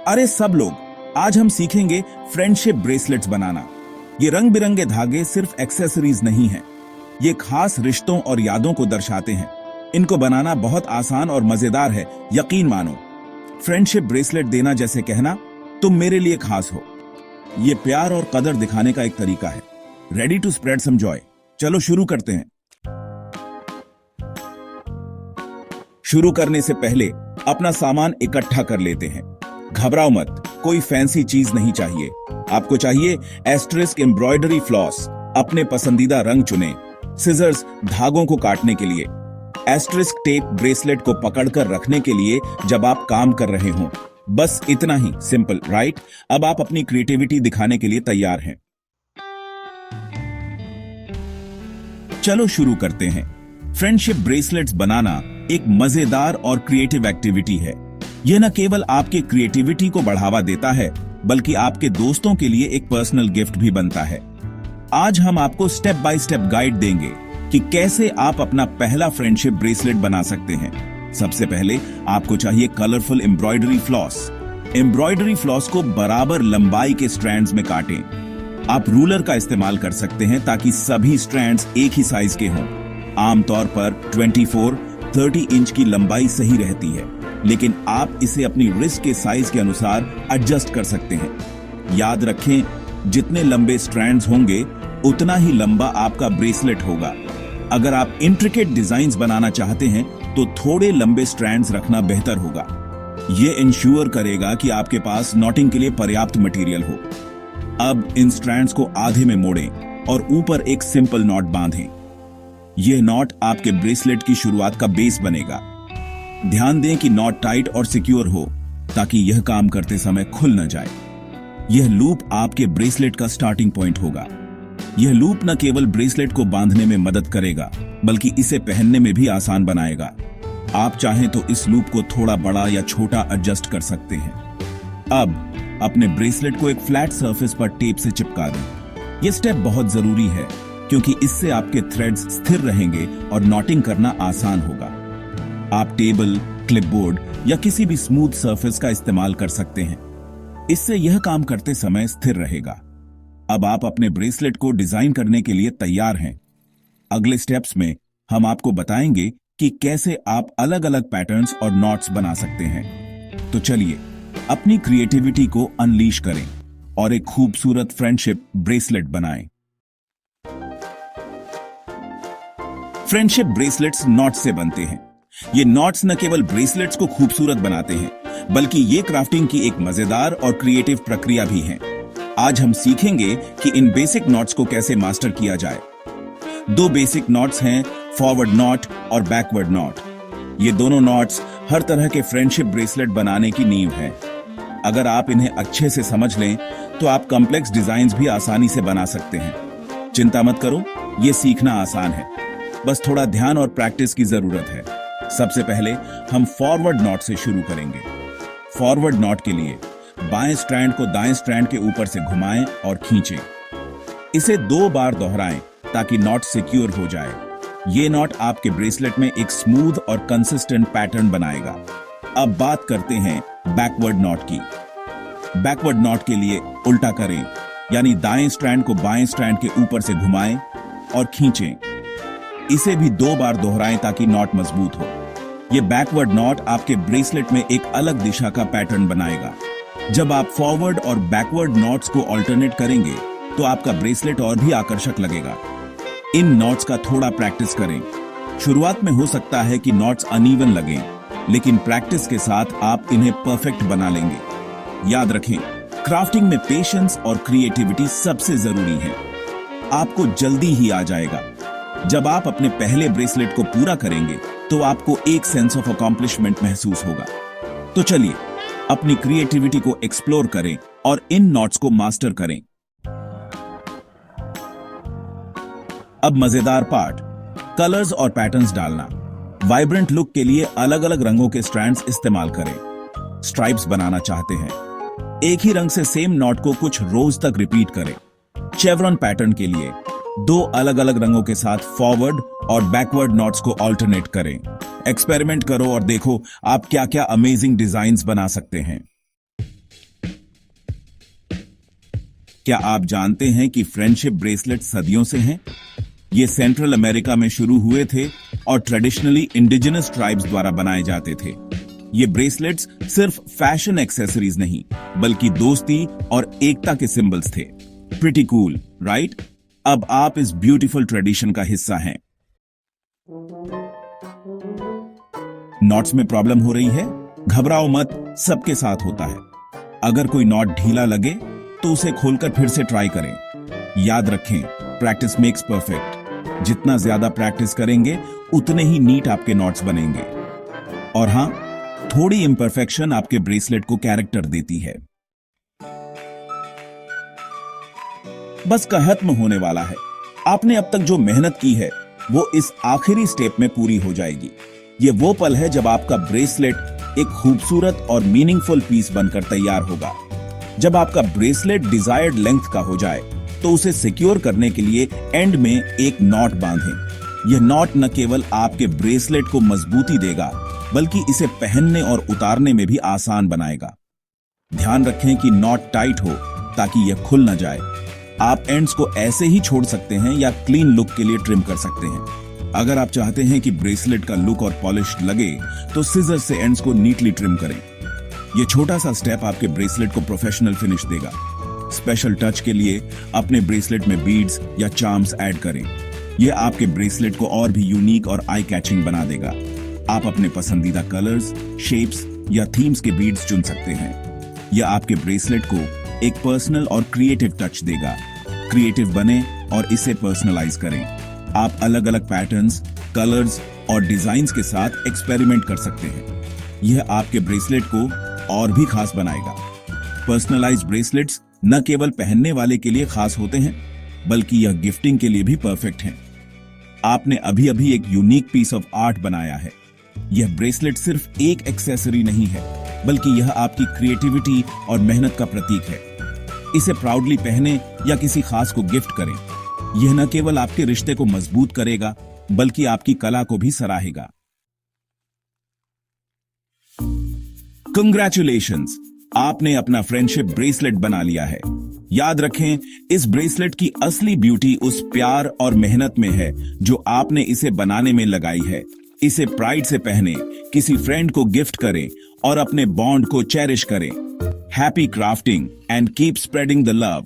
अरे सब लोग, आज हम सीखेंगे फ्रेंडशिप ब्रेसलेट्स बनाना। ये रंग बिरंगे धागे सिर्फ एक्सेसरीज नहीं हैं, ये खास रिश्तों और यादों को दर्शाते हैं। इनको बनाना बहुत आसान और मजेदार है, यकीन मानो। फ्रेंडशिप ब्रेसलेट देना जैसे कहना तुम मेरे लिए खास हो। ये प्यार और कदर दिखाने का एक तरीका है। Ready to spread some joy? चलो शुरू करते हैं। शुरू करने से पहले अपना सामान इकट्ठा कर लेते हैं। घबराओ मत, कोई फैंसी चीज नहीं चाहिए। आपको चाहिए एस्टरिस्क एम्ब्रॉयडरी फ्लॉस, अपने पसंदीदा रंग चुनें। सिजर्स धागों को काटने के लिए। एस्टरिस्क टेप ब्रेसलेट को पकड़कर रखने के लिए जब आप काम कर रहे हों। बस इतना ही सिंपल, राइट? अब आप अपनी क्रिएटिविटी दिखाने के लिए तैयार हैं। चलो शुरू करते हैं। फ्रेंडशिप ब्रेसलेट्स बनाना एक मजेदार और क्रिएटिव एक्टिविटी है। यह न केवल आपके क्रिएटिविटी को बढ़ावा देता है, बल्कि आपके दोस्तों के लिए एक पर्सनल गिफ्ट भी बनता है। आज हम आपको स्टेप बाय स्टेप गाइड देंगे कि कैसे आप अपना पहला फ्रेंडशिप ब्रेसलेट बना सकते हैं। सबसे पहले आपको चाहिए colourful embroidery floss. Embroidery floss को बराबर लंबाई के स्ट्रैंड्स में काटें। आप रूलर का इस्तेमाल कर सकते हैं ताकि सभी स्ट्रैंड्स एक ही साइज के हों। आमतौर पर 24-30 इंच की लंबाई सही रहती है, लेकिन आप इसे अपनी रिस्ट के साइज के अनुसार एडजस्ट कर सकते हैं। याद रखें, जितने लंबे स्ट्रैंड्स होंगे उतना ही लंबा आपका ब्रेसलेट होगा। अगर आप इंट्रिकेट डिजाइन्स बनाना चाहते हैं तो थोड़े लंबे स्ट्रैंड्स रखना बेहतर होगा। यह इंश्योर करेगा कि आपके पास नॉटिंग के लिए पर्याप्त मटेरियल हो। अब इन स्ट्रैंड्स को आधे में मोड़ें और ऊपर एक सिंपल नॉट बांधें। यह नॉट आपके ब्रेसलेट की शुरुआत का बेस बनेगा। ध्यान दें कि नॉट टाइट और सिक्योर हो ताकि यह काम करते समय खुल न जाए। यह लूप आपके ब्रेसलेट का स्टार्टिंग पॉइंट होगा। यह लूप न केवल ब्रेसलेट को बांधने में मदद करेगा, बल्कि इसे पहनने में भी आसान बनाएगा। आप चाहें तो इस लूप को थोड़ा बड़ा या छोटा एडजस्ट कर सकते हैं। अब अपने ब्रेसलेट को एक फ्लैट सरफेस पर टेप से चिपका दें। यह स्टेप बहुत जरूरी है, क्योंकि इससे आपके थ्रेड्स स्थिर रहेंगे और नॉटिंग करना आसान होगा। आप टेबल, क्लिपबोर्ड या किसी भी स्मूथ सरफेस का इस्तेमाल कर सकते हैं। इससे यह काम करते समय स्थिर रहेगा। अब आप अपने ब्रेसलेट को डिजाइन करने के लिए तैयार हैं। अगले स्टेप्स में हम आपको बताएंगे कि कैसे आप अलग अलग पैटर्न्स और नॉट्स बना सकते हैं। तो चलिए अपनी क्रिएटिविटी को अनलीश करें और एक खूबसूरत फ्रेंडशिप ब्रेसलेट बनाएं। फ्रेंडशिप ब्रेसलेट्स नॉट्स से बनते हैं। ये नॉट्स न केवल ब्रेसलेट्स को खूबसूरत बनाते हैं, बल्कि ये क्राफ्टिंग की एक मजेदार और क्रिएटिव प्रक्रिया भी है। आज हम सीखेंगे कि इन बेसिक नॉट्स को कैसे मास्टर किया जाए। दो बेसिक नॉट्स हैं, फॉरवर्ड नॉट और बैकवर्ड नॉट। ये दोनों नॉट्स हर तरह के फ्रेंडशिप ब्रेसलेट बनाने की नींव है। अगर आप इन्हें अच्छे से समझ लें तो आप कॉम्प्लेक्स डिजाइन्स भी आसानी से बना सकते हैं। चिंता मत करो, ये सीखना आसान है, बस थोड़ा ध्यान और प्रैक्टिस की जरूरत है। सबसे पहले हम फॉरवर्ड नॉट से शुरू करेंगे। फॉरवर्ड नॉट के लिए बाएं स्ट्रैंड को दाएं स्ट्रैंड के ऊपर से घुमाएं और खींचें। इसे 2 बार दोहराएं ताकि नॉट सिक्योर हो जाए। ये नॉट आपके ब्रेसलेट में एक स्मूथ और कंसिस्टेंट पैटर्न बनाएगा। अब बात करते हैं बैकवर्ड नॉट की। बैकवर्ड नॉट के लिए उल्टा करें, यानी दाएं स्ट्रैंड को बाएं स्ट्रैंड के ऊपर से घुमाएं और खींचें। इसे भी 2 बार दोहराएं ताकि नॉट मजबूत हो। यह बैकवर्ड नॉट आपके ब्रेसलेट में एक अलग दिशा का पैटर्न बनाएगा। जब आप फॉरवर्ड और बैकवर्ड नॉट्स को ऑल्टरनेट करेंगे तो आपका ब्रेसलेट और भी आकर्षक लगेगा। इन नॉट्स का थोड़ा प्रैक्टिस करें। शुरुआत में हो सकता है कि नॉट्स अनइवन लगें, लेकिन प्रैक्टिस के साथ आप इन्हें परफेक्ट बना लेंगे। याद रखें, क्राफ्टिंग में पेशेंस और क्रिएटिविटी सबसे जरूरी है। आपको जल्दी ही आ जाएगा। जब आप अपने पहले ब्रेसलेट को पूरा करेंगे तो आपको एक सेंस ऑफ अकॉम्प्लिशमेंट महसूस होगा। तो चलिए अपनी क्रिएटिविटी को एक्सप्लोर करें और इन नॉट्स को मास्टर करें। अब मजेदार पार्ट, कलर्स और पैटर्न्स डालना। वाइब्रेंट लुक के लिए अलग अलग रंगों के स्ट्रैंड्स इस्तेमाल करें। स्ट्राइप्स बनाना चाहते हैं, एक ही रंग से सेम नॉट को कुछ रोज तक रिपीट करें। शेवरॉन पैटर्न के लिए 2 अलग अलग रंगों के साथ फॉरवर्ड और बैकवर्ड नॉट्स को ऑल्टरनेट करें। एक्सपेरिमेंट करो और देखो आप क्या क्या अमेजिंग डिजाइन्स बना सकते हैं। क्या आप जानते हैं कि फ्रेंडशिप ब्रेसलेट सदियों से हैं? ये सेंट्रल अमेरिका में शुरू हुए थे और ट्रेडिशनली इंडिजिनस ट्राइब्स द्वारा बनाए जाते थे। ये ब्रेसलेट्स सिर्फ फैशन एक्सेसरीज नहीं, बल्कि दोस्ती और एकता के सिंबल्स थे। Pretty cool, right? अब आप इस ब्यूटीफुल ट्रेडिशन का हिस्सा हैं। नॉट्स में प्रॉब्लम हो रही है? घबराओ मत, सबके साथ होता है। अगर कोई नॉट ढीला लगे तो उसे खोलकर फिर से ट्राई करें। याद रखें, प्रैक्टिस मेक्स परफेक्ट। जितना ज्यादा प्रैक्टिस करेंगे उतने ही नीट आपके नॉट्स बनेंगे। और हां, थोड़ी इम्परफेक्शन आपके ब्रेसलेट को कैरेक्टर देती है। बस का खत्म होने वाला है। आपने अब तक जो मेहनत की है वो इस आखिरी स्टेप में पूरी हो जाएगी। ये वो पल है जब आपका ब्रेसलेट एक खूबसूरत और मीनिंगफुल पीस बनकर तैयार होगा। जब आपका ब्रेसलेट डिजायर्ड लेंथ का हो जाए तो उसे सिक्योर करने के लिए एंड में एक नॉट बांधें। यह नॉट न केवल आपके ब्रेसलेट को मजबूती देगा, बल्कि इसे पहनने और उतारने में भी आसान बनाएगा। ध्यान रखें कि नॉट टाइट हो ताकि यह खुल न जाए। आप एंड्स को ऐसे ही छोड़ सकते हैं या क्लीन लुक के लिए ट्रिम कर सकते हैं। अगर आप चाहते हैं कि ब्रेसलेट का लुक और पॉलिश्ड लगे तो सिजर से एंड्स को नीटली ट्रिम करें। यह छोटा सा स्टेप आपके ब्रेसलेट को प्रोफेशनल फिनिश देगा। स्पेशल टच के लिए अपने ब्रेसलेट में बीड्स या चार्म्स ऐड करें। यह आपके ब्रेसलेट को और भी यूनिक और आई कैचिंग बना देगा। आप अपने पसंदीदा कलर्स, शेप्स या थीम्स के बीड्स चुन सकते हैं। यह आपके ब्रेसलेट को एक पर्सनल और क्रिएटिव टच देगा। क्रिएटिव बने और इसे पर्सनलाइज करें। आप अलग अलग पैटर्न्स, कलर्स और डिजाइन्स के साथ एक्सपेरिमेंट कर सकते हैं। यह आपके ब्रेसलेट को और भी खास बनाएगा। पर्सनलाइज्ड ब्रेसलेट्स न केवल पहनने वाले के लिए खास होते हैं, बल्कि यह गिफ्टिंग के लिए भी परफेक्ट हैं। आपने अभी अभी एक यूनिक पीस ऑफ आर्ट बनाया है। यह ब्रेसलेट सिर्फ एक एक्सेसरी नहीं है, बल्कि यह आपकी क्रिएटिविटी और मेहनत का प्रतीक है। इसे प्राउडली पहने या किसी खास को गिफ्ट करें। यह न केवल आपके रिश्ते को मजबूत करेगा, बल्कि आपकी कला को भी सराहेगा। कंग्रेचुलेशंस, आपने अपना फ्रेंडशिप ब्रेसलेट बना लिया है। याद रखें, इस ब्रेसलेट की असली ब्यूटी उस प्यार और मेहनत में है जो आपने इसे बनाने में लगाई है। इसे प्राइड से पहने, किसी फ्रेंड को गिफ्ट करें और अपने बॉन्ड को चेरिश करें। Happy crafting and keep spreading the love.